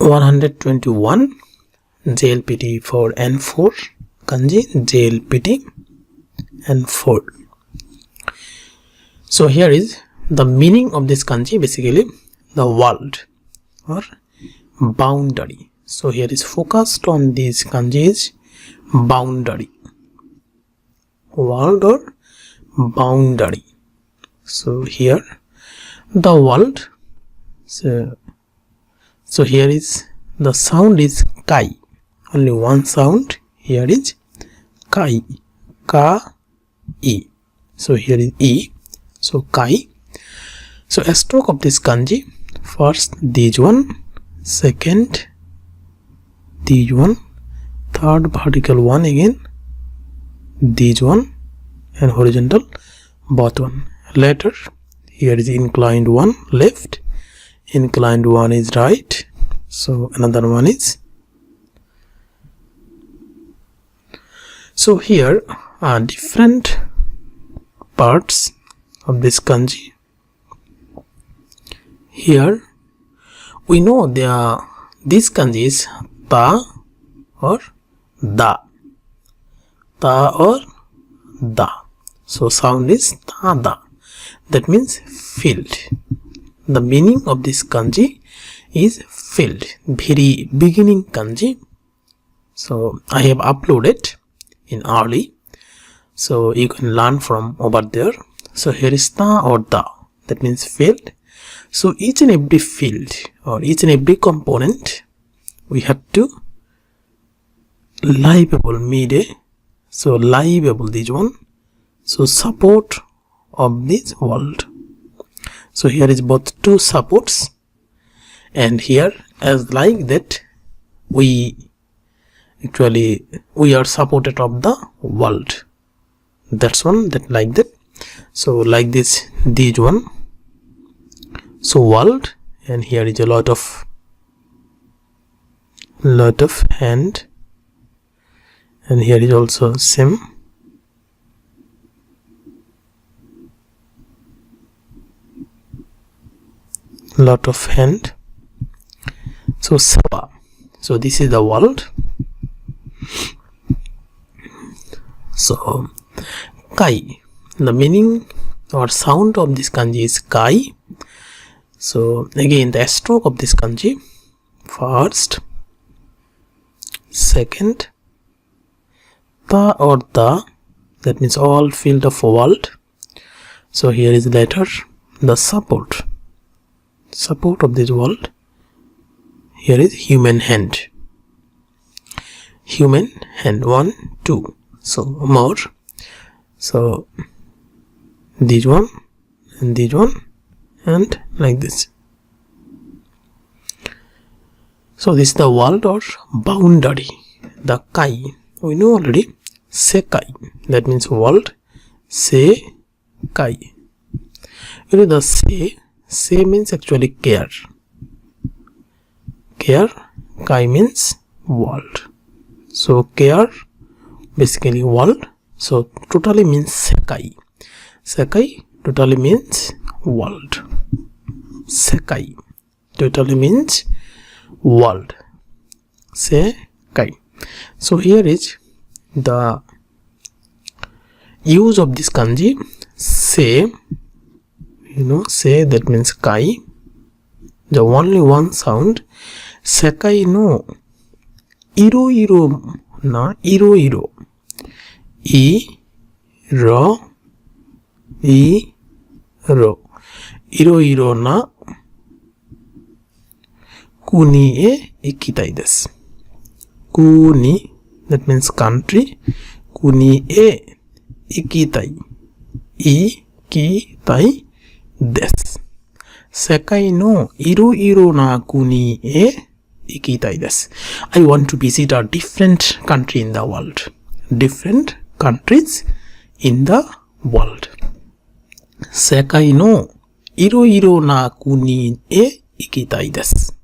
121 JLPT for N4 Kanji JLPT N4. So here is the meaning of this kanji, basically the world or boundary. So here is focused on these kanjis, boundary, world or boundary. So here the world. So here is the sound is kai, only one sound. Here is kai, ka, e. So here is e, so kai. So a stroke of this kanji, first this one, second this one, third vertical one again, this one, and horizontal both one. Later here is inclined one left, inclined one is right, so another one is. So here are different parts of this kanji. Here we know this kanji is ta or da, ta or da. So sound is ta da, that means filled. The meaning of this kanji is filled, very beginning kanji. So I have uploaded in early, so you can learn from over there. So here is ta or da, that means filled. So each and every field or each and every component we have to livable mid. So livable this one, so support of this world. So here is both two supports, and here as like that we are supported of the world. That's one, that like that. So like this one, so world, and here is a lot of hand, and here is also same. Lot of hand. So sapa, so this is the world. So kai, the meaning or sound of this kanji is kai. So again the stroke of this kanji, first, second, ta or da, that means all field of world. So here is later the support of this world. Here is human hand, human hand, 1 2, so more. So this one and this one, and like this. So this is the world or boundary. The kai, we know already, sekai, that means world, se kai. You know the se means actually care, kai means world. So care, basically world, so totally means sekai totally means world, sekai totally means world, sekai. So here is the use of this kanji, se, se, that means kai, the only one sound. Sekai no iro na iro, i ro iro na kuni e ikitai desu. Kuni, that means country, kuni e ikitai, ikitai desu. Sekai no iro na kuni e ikitai desu. I want to visit a different country in the world. Different countries in the world. Sekai no iro na kuni e ikitai desu.